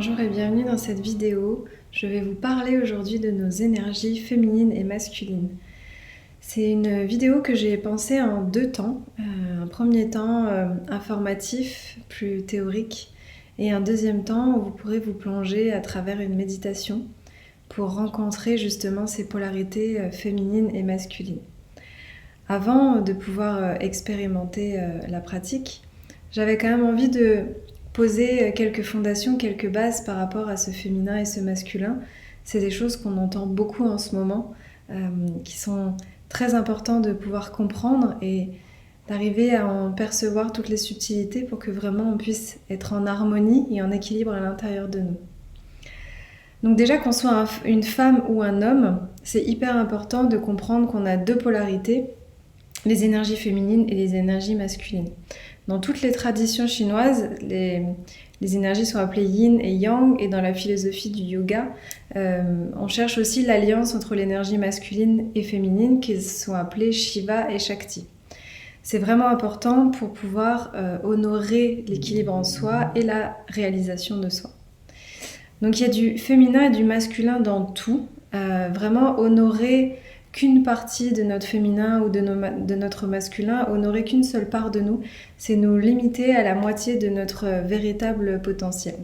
Bonjour et bienvenue dans cette vidéo. Je vais vous parler aujourd'hui de nos énergies féminines et masculines. C'est une vidéo que j'ai pensée en deux temps. Un premier temps informatif, plus théorique, et un deuxième temps où vous pourrez vous plonger à travers une méditation pour rencontrer justement ces polarités féminines et masculines. Avant de pouvoir expérimenter la pratique, j'avais quand même envie de poser quelques fondations, quelques bases par rapport à ce féminin et ce masculin. C'est des choses qu'on entend beaucoup en ce moment, qui sont très importantes de pouvoir comprendre et d'arriver à en percevoir toutes les subtilités pour que vraiment on puisse être en harmonie et en équilibre à l'intérieur de nous. Donc déjà, qu'on soit une femme ou un homme, c'est hyper important de comprendre qu'on a deux polarités, les énergies féminines et les énergies masculines. Dans toutes les traditions chinoises, les énergies sont appelées yin et yang, et dans la philosophie du yoga, on cherche aussi l'alliance entre l'énergie masculine et féminine, qui sont appelées Shiva et Shakti. C'est vraiment important pour pouvoir honorer l'équilibre en soi et la réalisation de soi. Donc il y a du féminin et du masculin dans tout, vraiment honorer qu'une partie de notre féminin ou de notre masculin, honorer qu'une seule part de nous, c'est nous limiter à la moitié de notre véritable potentiel.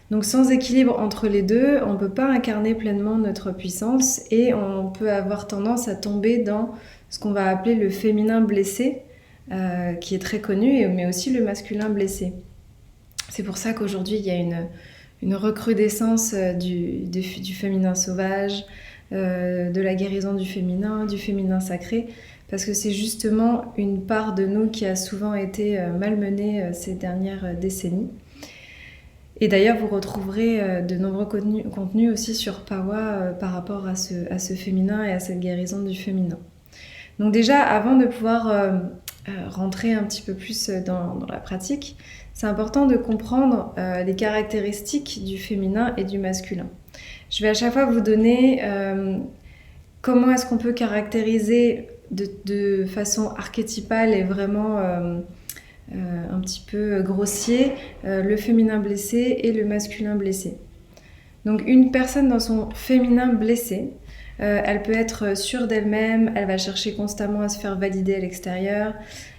Donc sans équilibre entre les deux, on ne peut pas incarner pleinement notre puissance et on peut avoir tendance à tomber dans ce qu'on va appeler le féminin blessé, qui est très connu, mais aussi le masculin blessé. C'est pour ça qu'aujourd'hui il y a une recrudescence du féminin sauvage, de la guérison du féminin sacré, parce que c'est justement une part de nous qui a souvent été malmenée ces dernières décennies. Et d'ailleurs, vous retrouverez de nombreux contenus aussi sur Pawa par rapport à ce féminin et à cette guérison du féminin. Donc déjà, avant de pouvoir rentrer un petit peu plus dans la pratique, c'est important de comprendre les caractéristiques du féminin et du masculin. Je vais à chaque fois vous donner comment est-ce qu'on peut caractériser de façon archétypale et vraiment un petit peu grossier le féminin blessé et le masculin blessé. Donc une personne dans son féminin blessé, elle peut être sûre d'elle-même, elle va chercher constamment à se faire valider à l'extérieur,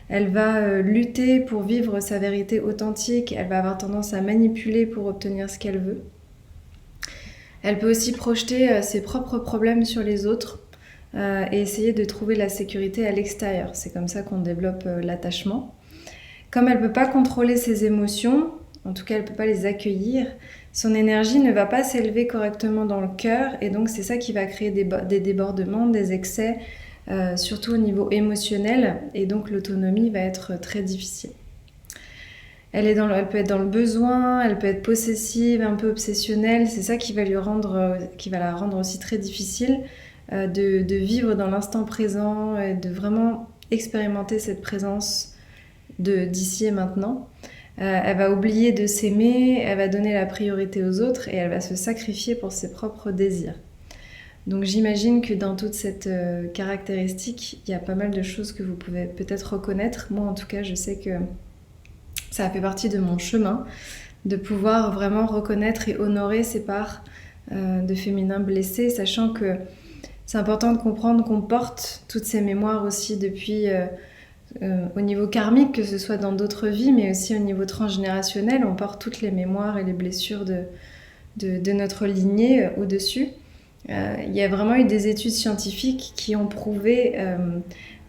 elle va lutter pour vivre sa vérité authentique, elle va avoir tendance à manipuler pour obtenir ce qu'elle veut. Elle peut aussi projeter ses propres problèmes sur les autres et essayer de trouver la sécurité à l'extérieur. C'est comme ça qu'on développe l'attachement. Comme elle ne peut pas contrôler ses émotions, en tout cas elle ne peut pas les accueillir, son énergie ne va pas s'élever correctement dans le cœur et donc c'est ça qui va créer des débordements, des excès, surtout au niveau émotionnel, et donc l'autonomie va être très difficile. Elle peut être dans le besoin, elle peut être possessive, un peu obsessionnelle. C'est ça qui va la rendre aussi très difficile de vivre dans l'instant présent et de vraiment expérimenter cette présence d'ici et maintenant. Elle va oublier de s'aimer, elle va donner la priorité aux autres et elle va se sacrifier pour ses propres désirs. Donc j'imagine que dans toute cette caractéristique, il y a pas mal de choses que vous pouvez peut-être reconnaître. Moi en tout cas, je sais que ça a fait partie de mon chemin, de pouvoir vraiment reconnaître et honorer ces parts de féminin blessé, sachant que c'est important de comprendre qu'on porte toutes ces mémoires aussi depuis au niveau karmique, que ce soit dans d'autres vies, mais aussi au niveau transgénérationnel, on porte toutes les mémoires et les blessures de notre lignée au-dessus. Il y a vraiment eu des études scientifiques qui ont prouvé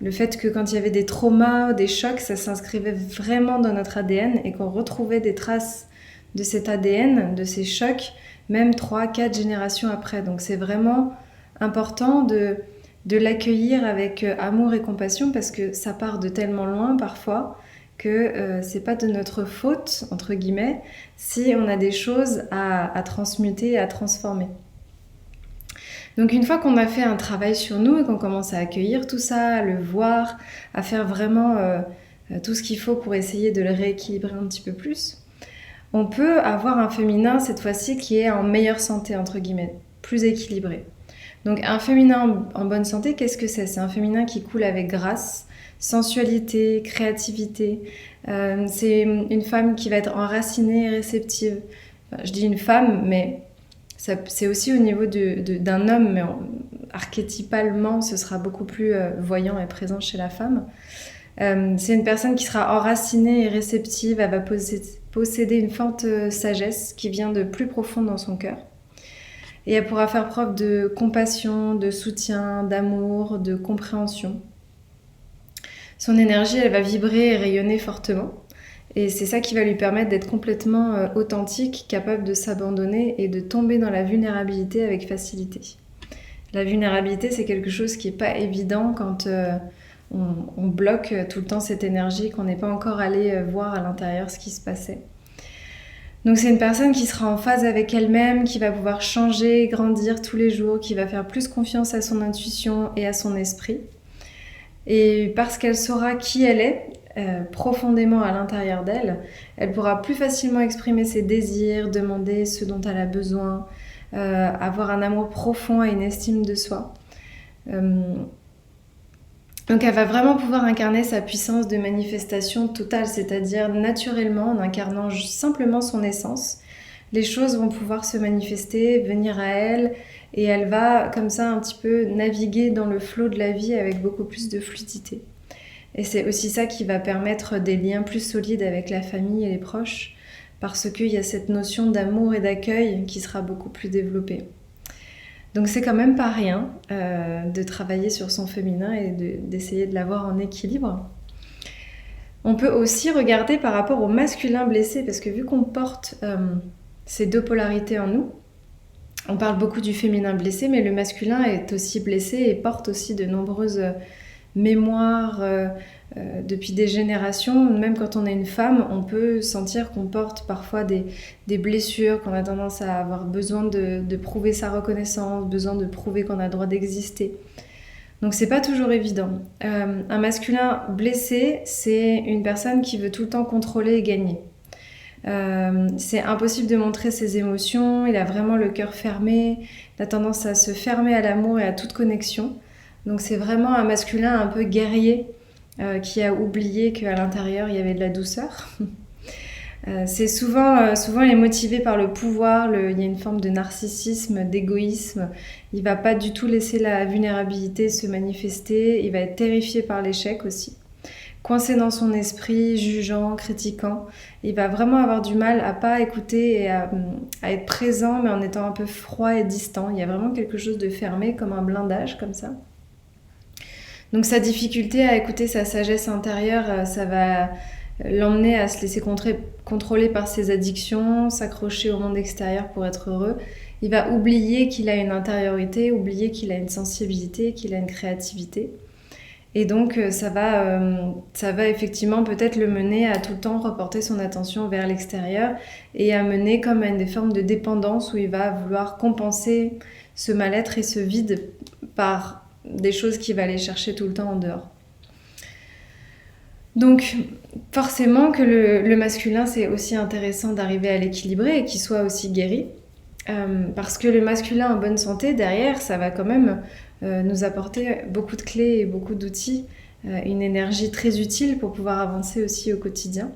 le fait que quand il y avait des traumas, des chocs, ça s'inscrivait vraiment dans notre ADN et qu'on retrouvait des traces de cet ADN, de ces chocs, même 3-4 générations après. Donc c'est vraiment important de l'accueillir avec amour et compassion parce que ça part de tellement loin parfois que c'est pas de notre faute, entre guillemets, si on a des choses à transmuter, à transformer. Donc une fois qu'on a fait un travail sur nous et qu'on commence à accueillir tout ça, à le voir, à faire vraiment tout ce qu'il faut pour essayer de le rééquilibrer un petit peu plus, on peut avoir un féminin cette fois-ci qui est en meilleure santé, entre guillemets, plus équilibré. Donc un féminin en bonne santé, qu'est-ce que c'est ? C'est un féminin qui coule avec grâce, sensualité, créativité. C'est une femme qui va être enracinée et réceptive, enfin, je dis une femme, mais c'est aussi au niveau d'un homme, mais archétypalement, ce sera beaucoup plus voyant et présent chez la femme. C'est une personne qui sera enracinée et réceptive, elle va posséder une forte sagesse qui vient de plus profond dans son cœur. Et elle pourra faire preuve de compassion, de soutien, d'amour, de compréhension. Son énergie, elle va vibrer et rayonner fortement. Et c'est ça qui va lui permettre d'être complètement authentique, capable de s'abandonner et de tomber dans la vulnérabilité avec facilité. La vulnérabilité, c'est quelque chose qui n'est pas évident quand on bloque tout le temps cette énergie, qu'on n'est pas encore allé voir à l'intérieur ce qui se passait. Donc c'est une personne qui sera en phase avec elle-même, qui va pouvoir changer, grandir tous les jours, qui va faire plus confiance à son intuition et à son esprit. Et parce qu'elle saura qui elle est, profondément à l'intérieur d'elle, elle pourra plus facilement exprimer ses désirs, demander ce dont elle a besoin, avoir un amour profond et une estime de soi. Donc elle va vraiment pouvoir incarner sa puissance de manifestation totale, c'est-à-dire naturellement, en incarnant simplement son essence, les choses vont pouvoir se manifester, venir à elle, et elle va comme ça un petit peu naviguer dans le flot de la vie avec beaucoup plus de fluidité. Et c'est aussi ça qui va permettre des liens plus solides avec la famille et les proches, parce qu'il y a cette notion d'amour et d'accueil qui sera beaucoup plus développée. Donc c'est quand même pas rien de travailler sur son féminin et d'essayer de l'avoir en équilibre. On peut aussi regarder par rapport au masculin blessé, parce que vu qu'on porte ces deux polarités en nous, on parle beaucoup du féminin blessé, mais le masculin est aussi blessé et porte aussi de nombreuses mémoires depuis des générations. Même quand on est une femme, on peut sentir qu'on porte parfois des blessures, qu'on a tendance à avoir besoin de prouver sa reconnaissance, besoin de prouver qu'on a le droit d'exister. Donc c'est pas toujours évident. Un masculin blessé, c'est une personne qui veut tout le temps contrôler et gagner. C'est impossible de montrer ses émotions, il a vraiment le cœur fermé, il a tendance à se fermer à l'amour et à toute connexion. Donc c'est vraiment un masculin un peu guerrier qui a oublié qu'à l'intérieur il y avait de la douceur. C'est souvent il est motivé par le pouvoir, il y a une forme de narcissisme, d'égoïsme. Il va pas du tout laisser la vulnérabilité se manifester, il va être terrifié par l'échec aussi. Coincé dans son esprit, jugeant, critiquant. Il va vraiment avoir du mal à pas écouter et à être présent, mais en étant un peu froid et distant. Il y a vraiment quelque chose de fermé, comme un blindage, comme ça. Donc sa difficulté à écouter sa sagesse intérieure, ça va l'emmener à se laisser contrôler par ses addictions, s'accrocher au monde extérieur pour être heureux. Il va oublier qu'il a une intériorité, oublier qu'il a une sensibilité, qu'il a une créativité. Et donc ça va effectivement peut-être le mener à tout le temps reporter son attention vers l'extérieur et à mener comme à des formes de dépendance où il va vouloir compenser ce mal-être et ce vide par des choses qu'il va aller chercher tout le temps en dehors. Donc forcément que le masculin, c'est aussi intéressant d'arriver à l'équilibrer et qu'il soit aussi guéri. Parce que le masculin en bonne santé, derrière, ça va quand même nous apporter beaucoup de clés et beaucoup d'outils, une énergie très utile pour pouvoir avancer aussi au quotidien.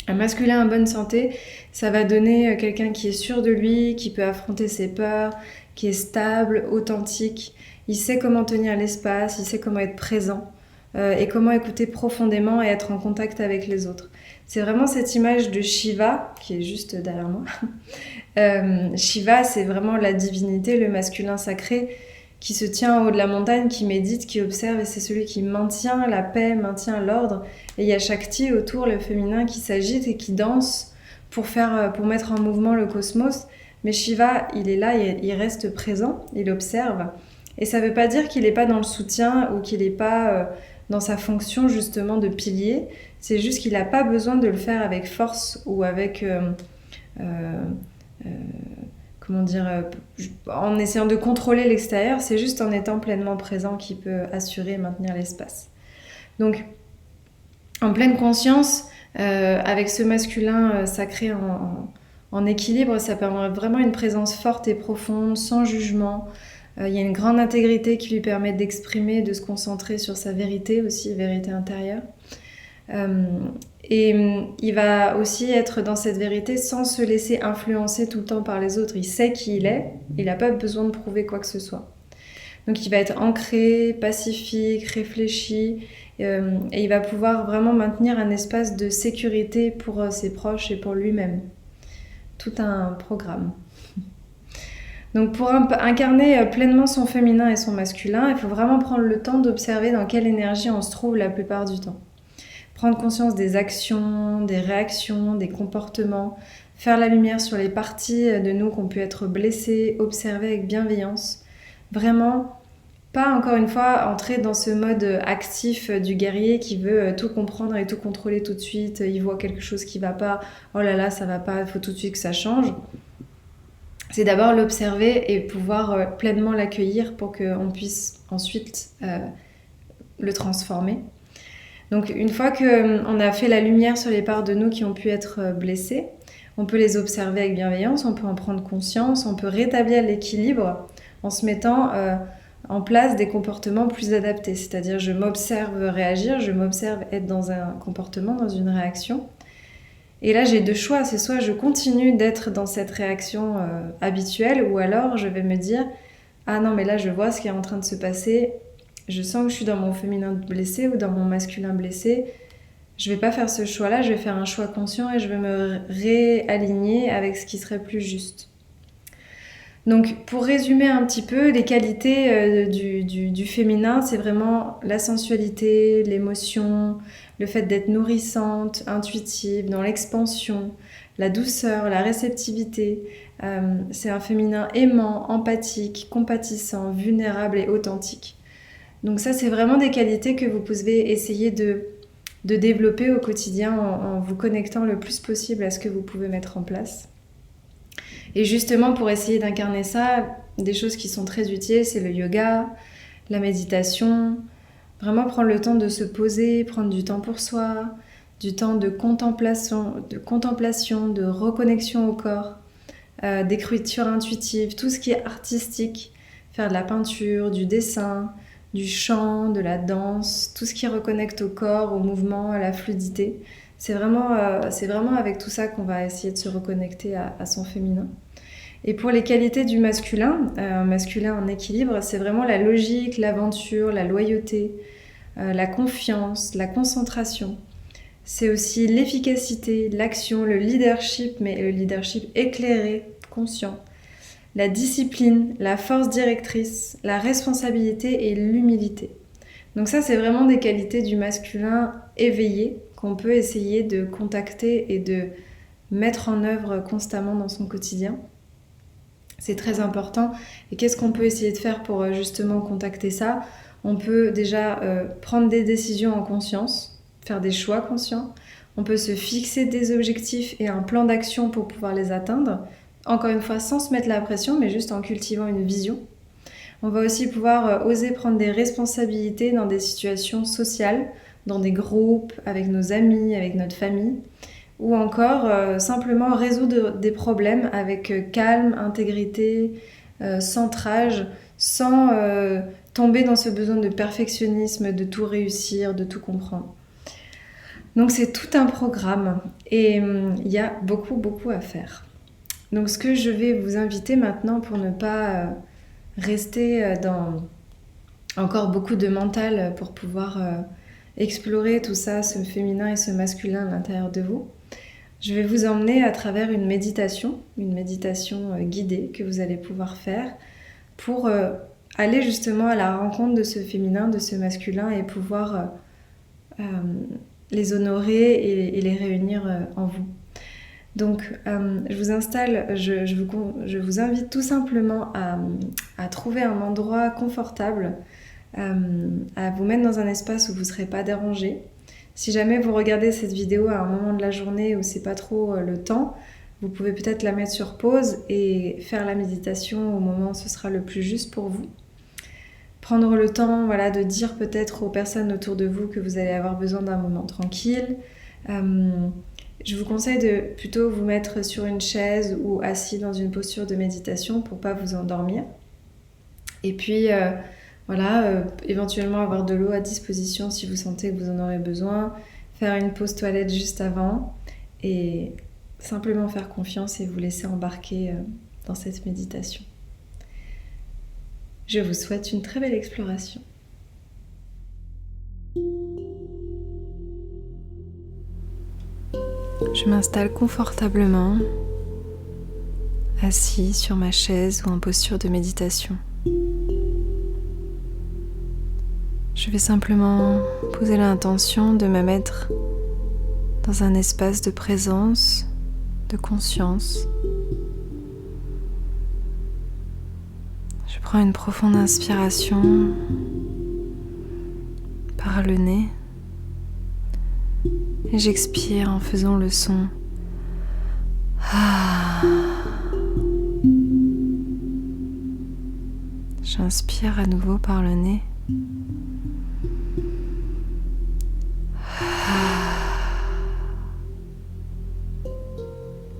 Un masculin en bonne santé, ça va donner quelqu'un qui est sûr de lui, qui peut affronter ses peurs, qui est stable, authentique. Il sait comment tenir l'espace, il sait comment être présent et comment écouter profondément et être en contact avec les autres. C'est vraiment cette image de Shiva, qui est juste derrière moi. Shiva, c'est vraiment la divinité, le masculin sacré, qui se tient en haut de la montagne, qui médite, qui observe, et c'est celui qui maintient la paix, maintient l'ordre. Et il y a Shakti autour, le féminin, qui s'agite et qui danse pour mettre en mouvement le cosmos. Mais Shiva, il est là, il reste présent, il observe. Et ça ne veut pas dire qu'il n'est pas dans le soutien ou qu'il n'est pas dans sa fonction justement de pilier. C'est juste qu'il n'a pas besoin de le faire avec force ou avec... en essayant de contrôler l'extérieur, c'est juste en étant pleinement présent qu'il peut assurer et maintenir l'espace. Donc, en pleine conscience, avec ce masculin sacré en équilibre, ça permet vraiment une présence forte et profonde, sans jugement. Il y a une grande intégrité qui lui permet d'exprimer, de se concentrer sur sa vérité aussi, vérité intérieure. Et il va aussi être dans cette vérité sans se laisser influencer tout le temps par les autres. Il sait qui il est, il n'a pas besoin de prouver quoi que ce soit. Donc il va être ancré, pacifique, réfléchi, et il va pouvoir vraiment maintenir un espace de sécurité pour ses proches et pour lui-même. Tout un programme. Donc pour incarner pleinement son féminin et son masculin, il faut vraiment prendre le temps d'observer dans quelle énergie on se trouve la plupart du temps. Prendre conscience des actions, des réactions, des comportements, faire la lumière sur les parties de nous qu'on peut être blessées, observer avec bienveillance. Vraiment, pas encore une fois entrer dans ce mode actif du guerrier qui veut tout comprendre et tout contrôler tout de suite. Il voit quelque chose qui va pas, oh là là, ça va pas, il faut tout de suite que ça change. C'est d'abord l'observer et pouvoir pleinement l'accueillir pour qu'on puisse ensuite le transformer. Donc une fois qu'on a fait la lumière sur les parts de nous qui ont pu être blessées, on peut les observer avec bienveillance, on peut en prendre conscience, on peut rétablir l'équilibre en se mettant en place des comportements plus adaptés. C'est-à-dire je m'observe réagir, je m'observe être dans un comportement, dans une réaction. Et là j'ai deux choix, c'est soit je continue d'être dans cette réaction habituelle, ou alors je vais me dire « Ah non mais là je vois ce qui est en train de se passer », je sens que je suis dans mon féminin blessé ou dans mon masculin blessé, je vais pas faire ce choix-là, je vais faire un choix conscient et je vais me réaligner avec ce qui serait plus juste. Donc pour résumer un petit peu, les qualités du féminin, c'est vraiment la sensualité, l'émotion, le fait d'être nourrissante, intuitive, dans l'expansion, la douceur, la réceptivité. C'est un féminin aimant, empathique, compatissant, vulnérable et authentique. Donc ça, c'est vraiment des qualités que vous pouvez essayer de développer au quotidien en vous connectant le plus possible à ce que vous pouvez mettre en place. Et justement, pour essayer d'incarner ça, des choses qui sont très utiles, c'est le yoga, la méditation, vraiment prendre le temps de se poser, prendre du temps pour soi, du temps de contemplation, de reconnexion au corps, d'écriture intuitive, tout ce qui est artistique, faire de la peinture, du dessin, du chant, de la danse, tout ce qui reconnecte au corps, au mouvement, à la fluidité. C'est vraiment avec tout ça qu'on va essayer de se reconnecter à son féminin. Et pour les qualités du masculin, un masculin en équilibre, c'est vraiment la logique, l'aventure, la loyauté, la confiance, la concentration. C'est aussi l'efficacité, l'action, le leadership, mais le leadership éclairé, conscient. La discipline, la force directrice, la responsabilité et l'humilité. Donc ça, c'est vraiment des qualités du masculin éveillé qu'on peut essayer de contacter et de mettre en œuvre constamment dans son quotidien. C'est très important. Et qu'est-ce qu'on peut essayer de faire pour justement contacter ça ? On peut déjà prendre des décisions en conscience, faire des choix conscients. On peut se fixer des objectifs et un plan d'action pour pouvoir les atteindre. Encore une fois, sans se mettre la pression, mais juste en cultivant une vision. On va aussi pouvoir oser prendre des responsabilités dans des situations sociales, dans des groupes, avec nos amis, avec notre famille, ou encore simplement résoudre des problèmes avec calme, intégrité, centrage, sans tomber dans ce besoin de perfectionnisme, de tout réussir, de tout comprendre. Donc c'est tout un programme et il y a beaucoup à faire. Donc ce que je vais vous inviter maintenant pour ne pas rester dans encore beaucoup de mental pour pouvoir explorer tout ça, ce féminin et ce masculin à l'intérieur de vous, je vais vous emmener à travers une méditation guidée que vous allez pouvoir faire pour aller justement à la rencontre de ce féminin, de ce masculin et pouvoir les honorer et les réunir en vous. Donc je vous installe, je vous invite tout simplement à trouver un endroit confortable, à vous mettre dans un espace où vous ne serez pas dérangé. Si jamais vous regardez cette vidéo à un moment de la journée où c'est pas trop le temps, vous pouvez peut-être la mettre sur pause et faire la méditation au moment où ce sera le plus juste pour vous. Prendre le temps de dire peut-être aux personnes autour de vous que vous allez avoir besoin d'un moment tranquille. Je vous conseille de plutôt vous mettre sur une chaise ou assis dans une posture de méditation pour ne pas vous endormir. Et puis éventuellement avoir de l'eau à disposition si vous sentez que vous en aurez besoin. faire une pause toilette juste avant et simplement faire confiance et vous laisser embarquer dans cette méditation. Je vous souhaite une très belle exploration. Je m'installe confortablement, assis sur ma chaise ou en posture de méditation. Je vais simplement poser l'intention de me mettre dans un espace de présence, de conscience. Je prends une profonde inspiration par le nez et j'expire en faisant le son Ah. J'inspire à nouveau par le nez.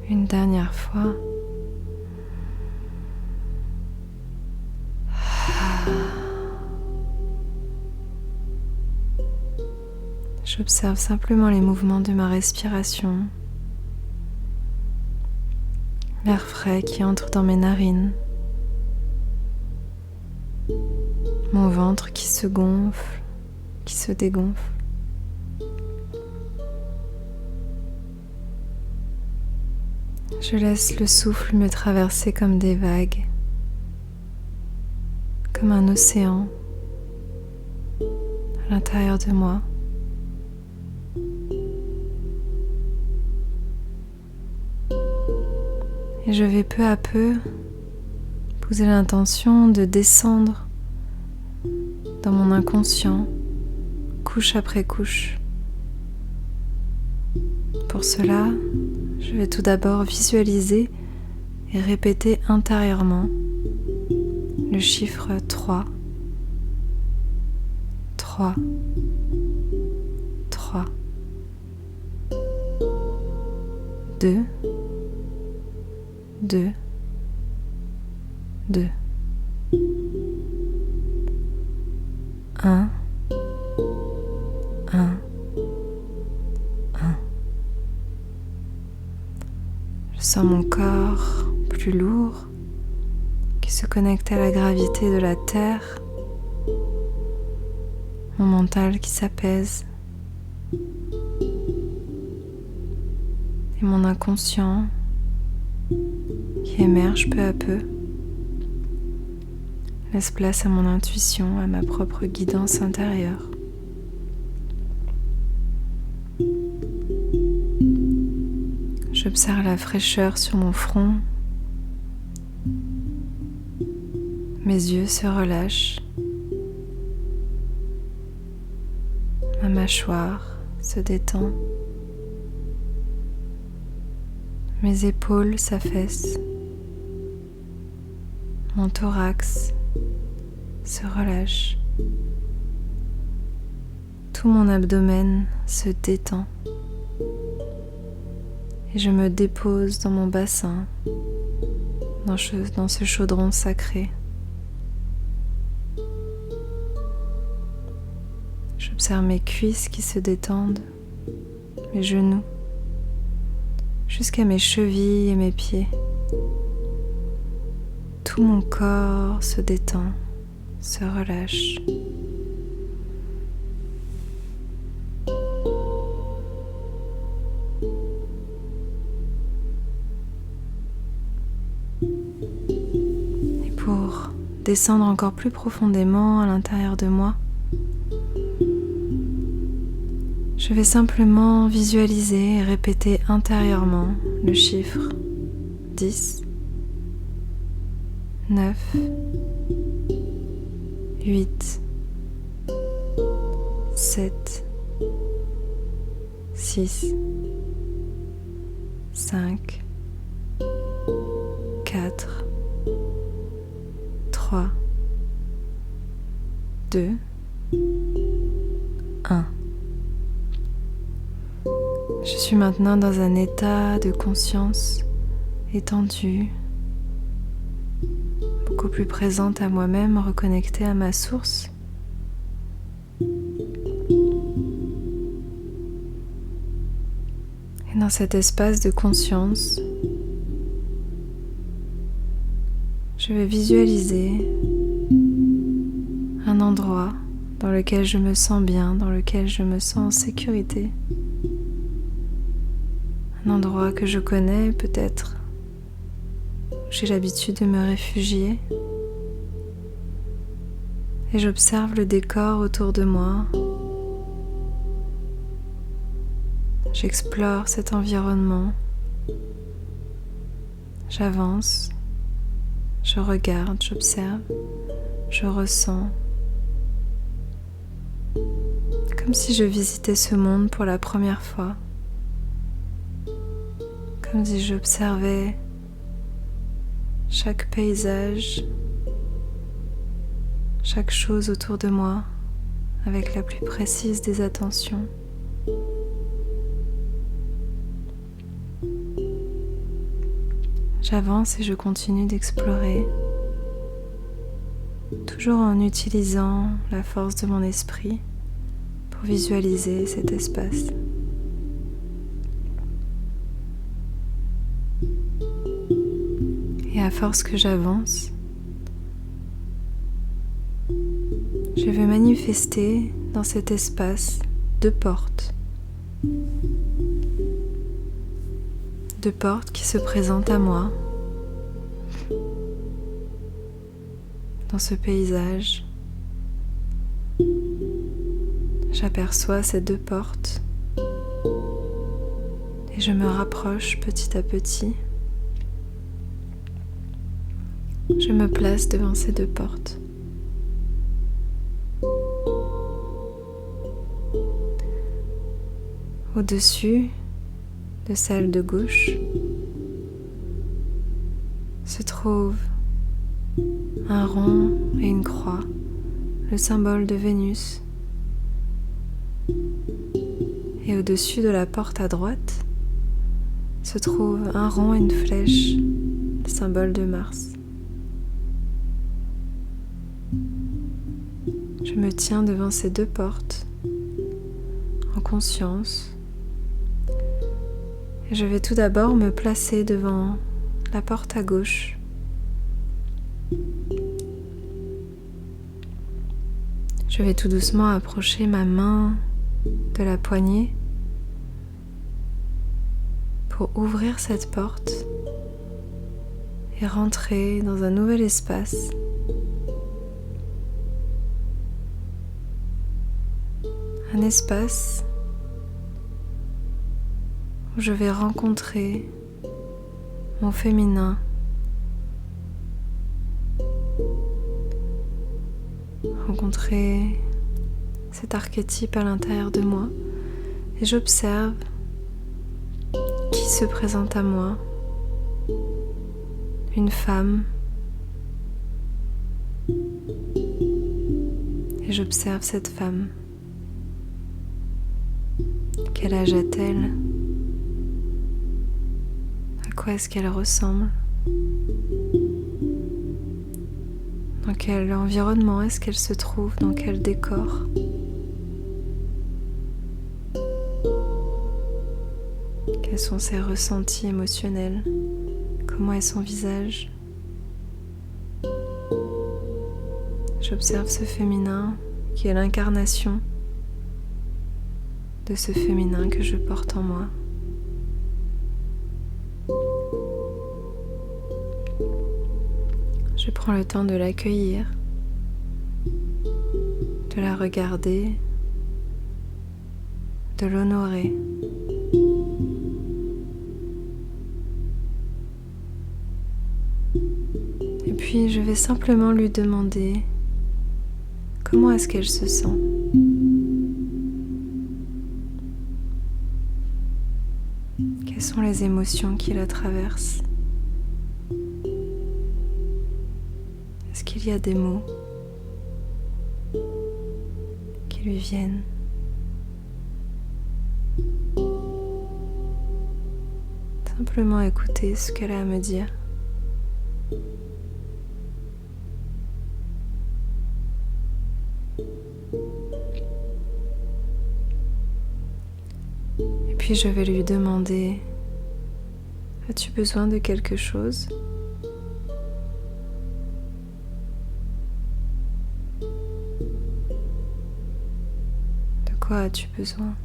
Une dernière fois. J'observe simplement les mouvements de ma respiration, l'air frais qui entre dans mes narines, mon ventre qui se gonfle, qui se dégonfle. Je laisse le souffle me traverser comme des vagues, comme un océan à l'intérieur de moi. Et je vais peu à peu poser l'intention de descendre dans mon inconscient, couche après couche. Pour cela, je vais tout d'abord visualiser et répéter intérieurement le chiffre 3, 3, 3, 2, 2, 2, 1, 1, 1. Je sens mon corps plus lourd qui se connecte à la gravité de la terre, mon mental qui s'apaise et mon inconscient qui émerge peu à peu, laisse place à mon intuition, à ma propre guidance intérieure. J'observe la fraîcheur sur mon front, mes yeux se relâchent, ma mâchoire se détend, mes épaules s'affaissent, mon thorax se relâche, tout mon abdomen se détend et je me dépose dans mon bassin, dans ce chaudron sacré. J'observe mes cuisses qui se détendent, mes genoux, jusqu'à mes chevilles et mes pieds. Tout mon corps se détend, se relâche. Et pour descendre encore plus profondément à l'intérieur de moi, je vais simplement visualiser et répéter intérieurement le chiffre 10, 9, 8, 7, 6, 5, 4, 3, 2, 1. Je suis maintenant dans un état de conscience étendu, beaucoup plus présente à moi-même, reconnectée à ma source. Dans cet espace de conscience, je vais visualiser un endroit dans lequel je me sens bien, dans lequel je me sens en sécurité. Un endroit que je connais peut-être, où j'ai l'habitude de me réfugier. Et j'observe le décor autour de moi. J'explore cet environnement. J'avance, je regarde, j'observe, je ressens. Comme si je visitais ce monde pour la première fois. Comme si j'observais chaque paysage, chaque chose autour de moi avec la plus précise des attentions. J'avance et je continue d'explorer, toujours en utilisant la force de mon esprit pour visualiser cet espace. Et à force que j'avance, je vais manifester dans cet espace 2 portes. 2 portes qui se présentent à moi dans ce paysage. J'aperçois ces 2 portes et je me rapproche petit à petit. Je me place devant ces 2 portes. Au-dessus de celle de gauche se trouve un rond et une croix, le symbole de Vénus. Et au-dessus de la porte à droite se trouve un rond et une flèche, le symbole de Mars. Je me tiens devant ces 2 portes en conscience. Et je vais tout d'abord me placer devant la porte à gauche. Je vais tout doucement approcher ma main de la poignée pour ouvrir cette porte et rentrer dans un nouvel espace. Un espace où je vais rencontrer mon féminin, rencontrer cet archétype à l'intérieur de moi et j'observe qui se présente à moi, une femme, et j'observe cette femme. Quel âge a-t-elle ? À quoi est-ce qu'elle ressemble ? Dans quel environnement est-ce qu'elle se trouve ? Dans quel décor ? Quels sont ses ressentis émotionnels ? Comment est son visage ? J'observe ce féminin qui est l'incarnation de ce féminin que je porte en moi. Je prends le temps de l'accueillir, de la regarder, de l'honorer. Et puis je vais simplement lui demander comment est-ce qu'elle se sent. Quelles sont les émotions qui la traversent? Est-ce qu'il y a des mots qui lui viennent? Simplement écouter ce qu'elle a à me dire. Et puis puis je vais lui demander: as-tu besoin de quelque chose? De quoi as-tu besoin?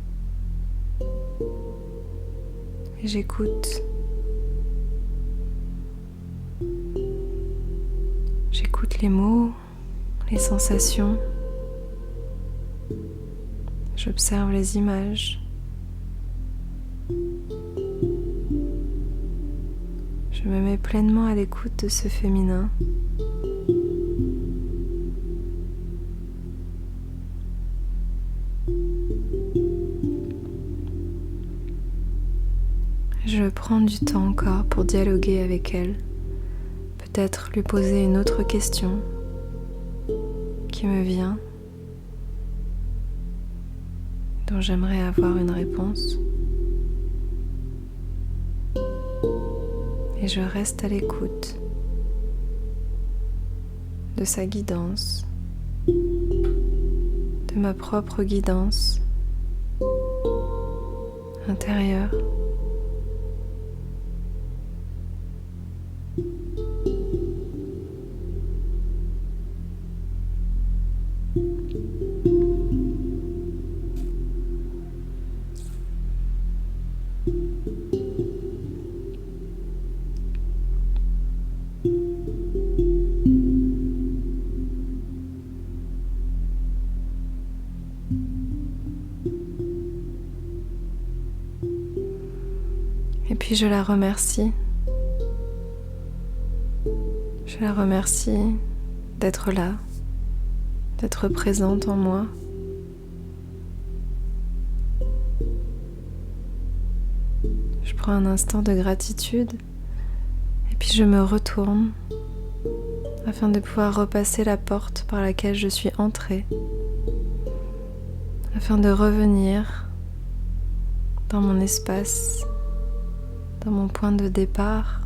Et j'écoute. J'écoute les mots, les sensations. J'observe les images. Je me mets pleinement à l'écoute de ce féminin. Je prends du temps encore pour dialoguer avec elle, peut-être lui poser une autre question qui me vient, dont j'aimerais avoir une réponse. Et je reste à l'écoute de sa guidance, de ma propre guidance intérieure. Et puis je la remercie. Je la remercie d'être là, d'être présente en moi. Je prends un instant de gratitude et puis je me retourne afin de pouvoir repasser la porte par laquelle je suis entrée, afin de revenir dans mon espace, dans mon point de départ,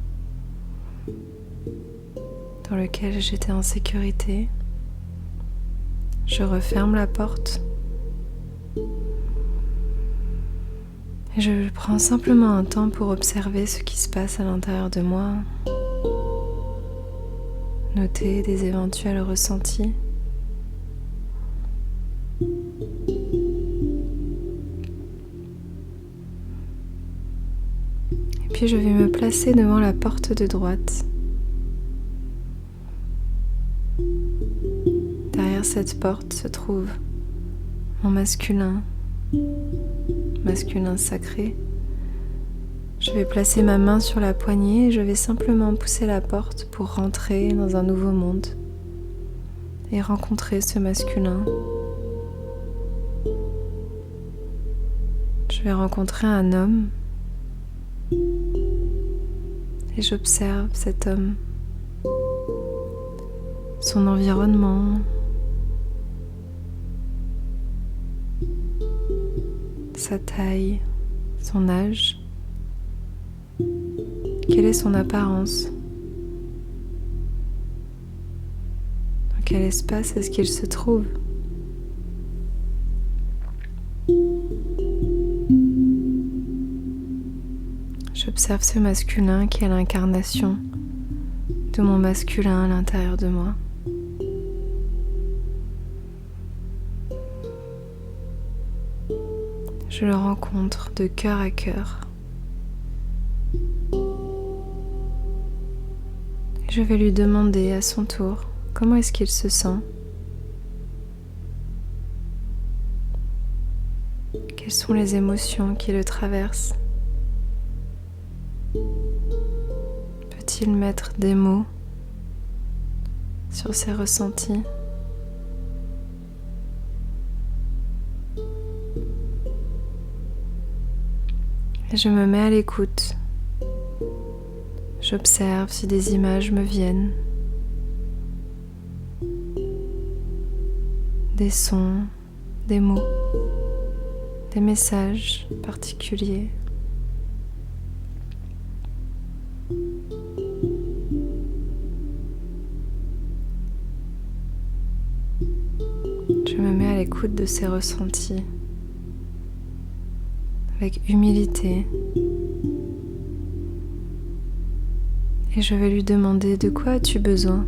dans lequel j'étais en sécurité. Je referme la porte et je prends simplement un temps pour observer ce qui se passe à l'intérieur de moi, noter des éventuels ressentis. Et puis je vais me placer devant la porte de droite. Derrière cette porte se trouve mon masculin sacré. Je vais placer ma main sur la poignée et je vais simplement pousser la porte pour rentrer dans un nouveau monde et rencontrer ce masculin. Je vais rencontrer un homme et j'observe cet homme, son environnement, sa taille, son âge. Quelle est son apparence? Dans quel espace est-ce qu'il se trouve? J'observe ce masculin qui est l'incarnation de mon masculin à l'intérieur de moi. Je le rencontre de cœur à cœur. Je vais lui demander à son tour comment est-ce qu'il se sent. Quelles sont les émotions qui le traversent? Peut-il mettre des mots sur ses ressentis? Et je me mets à l'écoute. J'observe si des images me viennent, des sons, des mots, des messages particuliers. Je me mets à l'écoute de ces ressentis, avec humilité. Et je vais lui demander: de quoi as-tu besoin?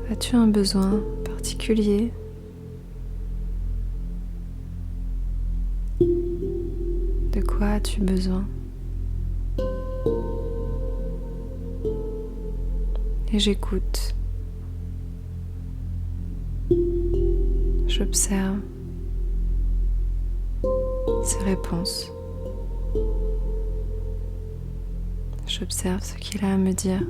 As-tu un besoin particulier? De quoi as-tu besoin? Et j'écoute. J'observe ses réponses. J'observe ce qu'il a à me dire.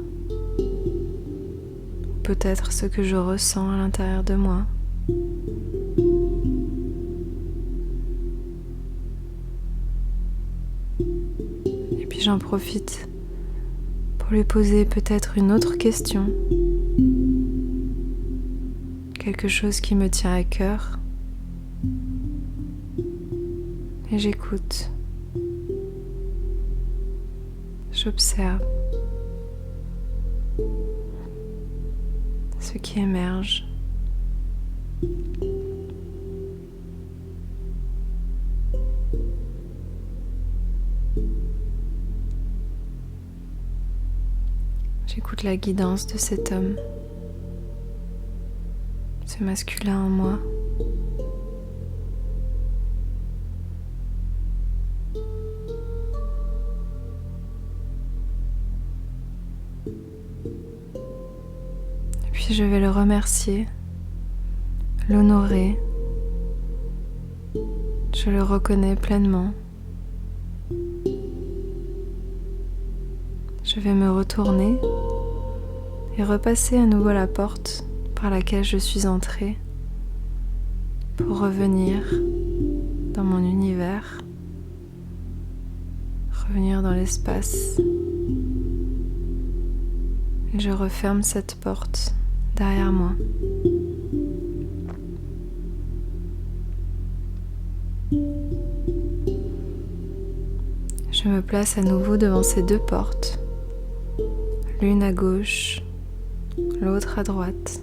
Ou peut-être ce que je ressens à l'intérieur de moi. Et puis j'en profite pour lui poser peut-être une autre question. Quelque chose qui me tient à cœur. Et j'écoute. J'observe ce qui émerge. J'écoute la guidance de cet homme, ce masculin en moi. Et puis je vais le remercier, l'honorer. Je le reconnais pleinement. Je vais me retourner et repasser à nouveau la porte par laquelle je suis entrée pour revenir dans mon univers, revenir dans l'espace. Et je referme cette porte derrière moi. Je me place à nouveau devant ces deux portes, l'une à gauche, l'autre à droite.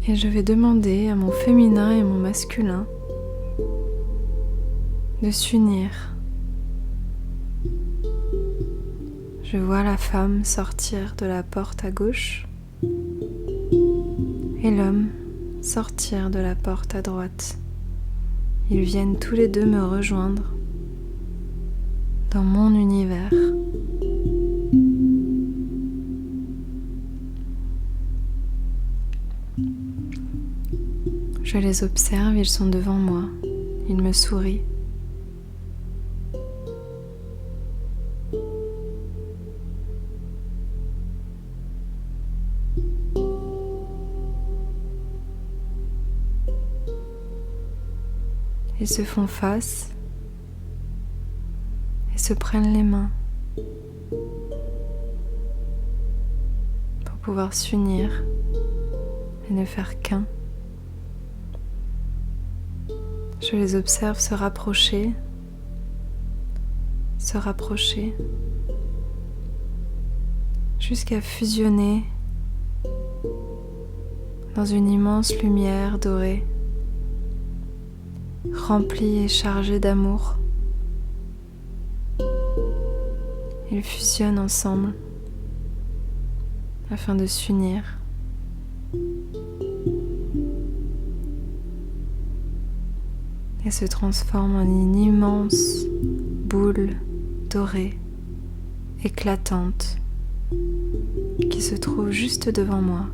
Et je vais demander à mon féminin et mon masculin de s'unir. Je vois la femme sortir de la porte à gauche et l'homme sortir de la porte à droite. Ils viennent tous les deux me rejoindre dans mon univers. Je les observe, ils sont devant moi, ils me sourient. Ils se font face et se prennent les mains pour pouvoir s'unir et ne faire qu'un. Je les observe se rapprocher, jusqu'à fusionner dans une immense lumière dorée, remplie et chargée d'amour. Ils fusionnent ensemble afin de s'unir. Et se transforment en une immense boule dorée, éclatante, qui se trouve juste devant moi.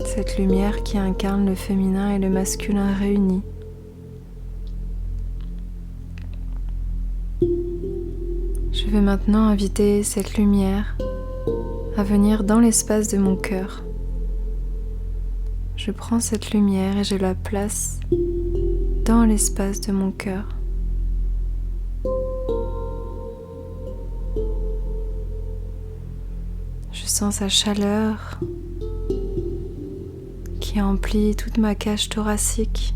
Cette lumière qui incarne le féminin et le masculin réunis. Je vais maintenant inviter cette lumière à venir dans l'espace de mon cœur. Je prends cette lumière et je la place dans l'espace de mon cœur. Je sens sa chaleur qui emplit toute ma cage thoracique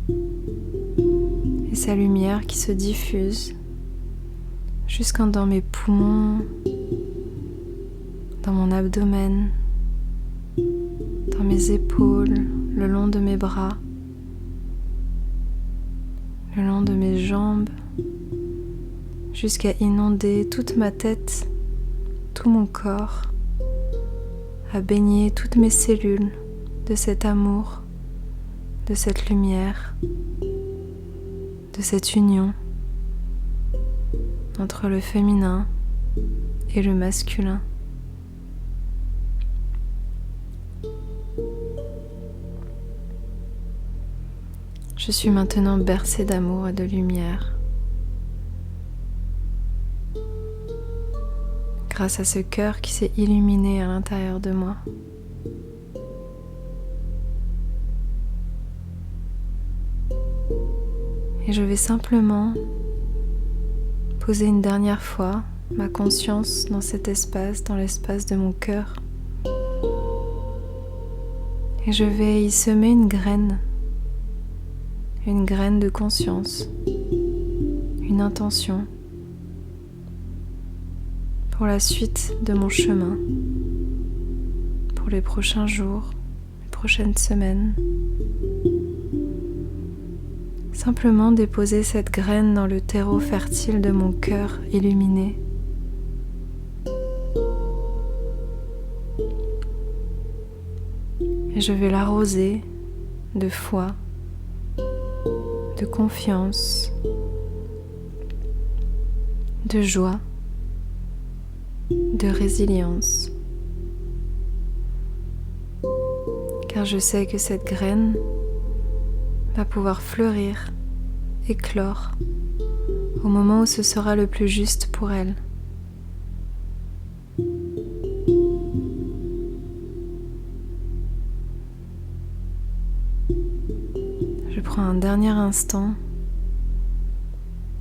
et sa lumière qui se diffuse jusqu'en dans mes poumons, dans mon abdomen, dans mes épaules, le long de mes bras, le long de mes jambes, jusqu'à inonder toute ma tête, tout mon corps, à baigner toutes mes cellules de cet amour, de cette lumière, de cette union entre le féminin et le masculin. Je suis maintenant bercée d'amour et de lumière. Grâce à ce cœur qui s'est illuminé à l'intérieur de moi. Et je vais simplement poser une dernière fois ma conscience dans cet espace, dans l'espace de mon cœur. Et je vais y semer une graine de conscience, une intention pour la suite de mon chemin, pour les prochains jours, les prochaines semaines. Simplement déposer cette graine dans le terreau fertile de mon cœur illuminé. Et je vais l'arroser de foi, de confiance, de joie, de résilience. Car je sais que cette graine va pouvoir fleurir, éclore, au moment où ce sera le plus juste pour elle. Je prends un dernier instant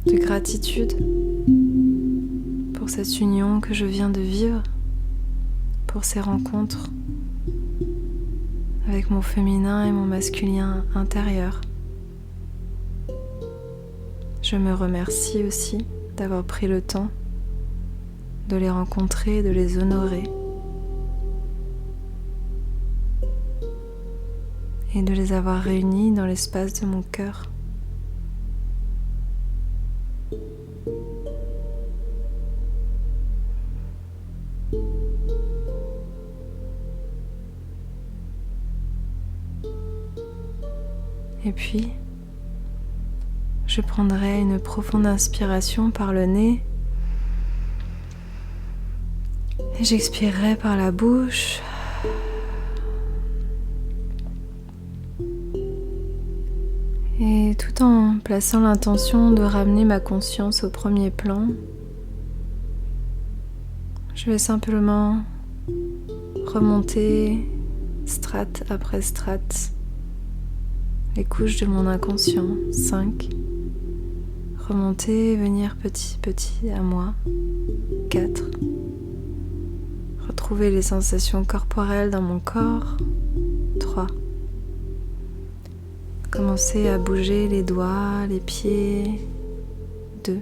de gratitude pour cette union que je viens de vivre, pour ces rencontres avec mon féminin et mon masculin intérieur. Je me remercie aussi d'avoir pris le temps de les rencontrer, de les honorer et de les avoir réunis dans l'espace de mon cœur. Et puis, je prendrai une profonde inspiration par le nez et j'expirerai par la bouche. Et tout en plaçant l'intention de ramener ma conscience au premier plan, je vais simplement remonter strate après strate les couches de mon inconscient, 5. Remonter, venir petit à moi, 4. Retrouver les sensations corporelles dans mon corps, 3. Commencer à bouger les doigts, les pieds, 2.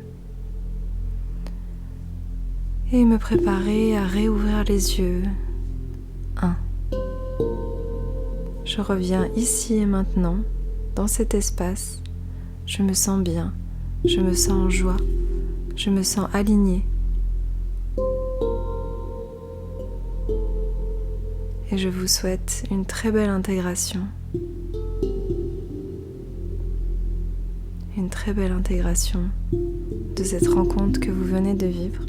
Et me préparer à réouvrir les yeux, 1. Je reviens ici et maintenant, dans cet espace. Je me sens bien, je me sens en joie, je me sens alignée. Et je vous souhaite une très belle intégration. Une très belle intégration de cette rencontre que vous venez de vivre.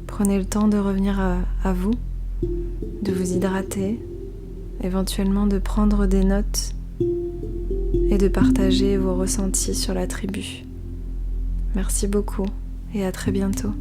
Prenez le temps de revenir à vous, de vous hydrater, éventuellement de prendre des notes et de partager vos ressentis sur la tribu. Merci beaucoup et à très bientôt.